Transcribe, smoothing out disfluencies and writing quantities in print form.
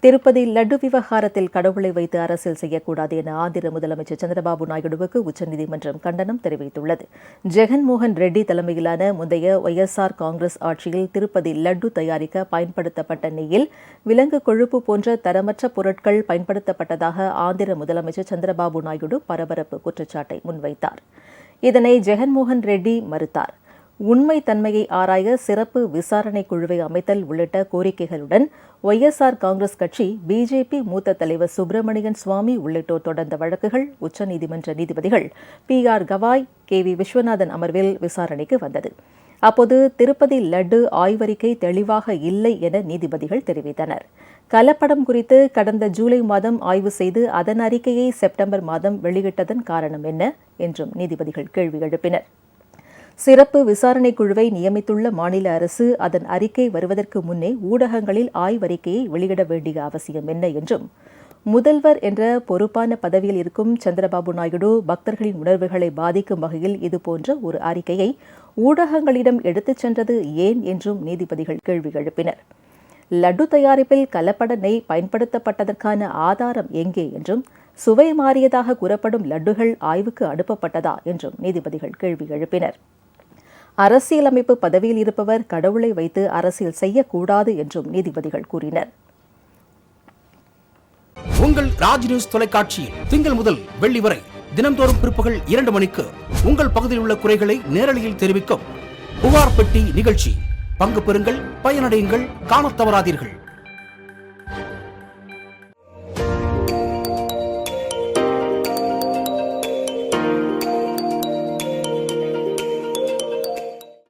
திருப்பதி லட்டு விவகாரத்தில் கடவுளை வைத்து அரசியல் செய்யக்கூடாது என ஆந்திர முதலமைச்சர் சந்திரபாபு நாயுடுவுக்கு உச்சநீதிமன்றம் கண்டனம் தெரிவித்துள்ளது. ஜெகன்மோகன் ரெட்டி தலைமையிலான முந்தைய ஒய்எஸ்ஆர் காங்கிரஸ் ஆட்சியில் திருப்பதி லட்டு தயாரிக்க பயன்படுத்தப்பட்ட நெய்யில் விலங்கு கொழுப்பு போன்ற தரமற்ற பொருட்கள் பயன்படுத்தப்பட்டதாக ஆந்திர முதலமைச்சர் சந்திரபாபு நாயுடு பரபரப்பு குற்றச்சாட்டை முன்வைத்தார். இதனை ஜெகன்மோகன் ரெட்டி மறுத்தார். உண்மை தன்மையை ஆராய சிறப்பு விசாரணை குழுவை அமைத்தல் உள்ளிட்ட கோரிக்கைகளுடன் ஒய்எஸ்ஆர் காங்கிரஸ் கட்சி, பிஜேபி மூத்த தலைவர் சுப்பிரமணியன் சுவாமி உள்ளிட்டோர் தொடர்ந்த வழக்குகள் உச்சநீதிமன்ற நீதிபதிகள் PR கவாய், KV விஸ்வநாதன் அமர்வில் விசாரணைக்கு வந்தது. அப்போது திருப்பதி லட்டு ஆய்வறிக்கை தெளிவாக இல்லை என நீதிபதிகள் தெரிவித்தனர். கலப்படம் குறித்து கடந்த ஜூலை மாதம் ஆய்வு செய்து அதன் அறிக்கையை செப்டம்பர் மாதம் வெளியிட்டதன் காரணம் என்ன என்றும் நீதிபதிகள் கேள்வி எழுப்பினர். சிறப்பு விசாரணை குழுவை நியமித்துள்ள மாநில அரசு அதன் அறிக்கை வருவதற்கு முன்னே ஊடகங்களில் ஆய்வறிக்கையை வெளியிட வேண்டிய அவசியம் என்ன என்றும், முதல்வர் என்ற பொறுப்பான பதவியில் இருக்கும் சந்திரபாபு நாயுடு பக்தர்களின் உணர்வுகளை பாதிக்கும் வகையில் இதுபோன்ற ஒரு அறிக்கையை ஊடகங்களிடம் எடுத்துச் சென்றது ஏன் என்றும் நீதிபதிகள் கேள்வி எழுப்பினர். லட்டு தயாரிப்பில் கலப்பட நெய் பயன்படுத்தப்பட்டதற்கான ஆதாரம் எங்கே என்றும், சுவை மாறியதாக கூறப்படும் லட்டுகள் ஆய்வுக்கு அனுப்பப்பட்டதா என்றும் நீதிபதிகள் கேள்வி எழுப்பினர். அரசியலமைப்பு பதவியில் இருப்பவர் கடவுளை வைத்து அரசியல் செய்யக்கூடாது என்றும் நீதிபதிகள் கூறினர். உங்கள் ராஜ் நியூஸ் தொலைக்காட்சியில் திங்கள் முதல் வெள்ளி வரை தினந்தோறும் பிற்பகல் 2 மணிக்கு உங்கள் பகுதியில் உள்ள குறைகளை நேரலையில் தெரிவிக்கும் புகார் பெட்டி நிகழ்ச்சி. பங்கு பெறுங்கள், பயனடையுங்கள், காணத் தவறாதீர்கள்.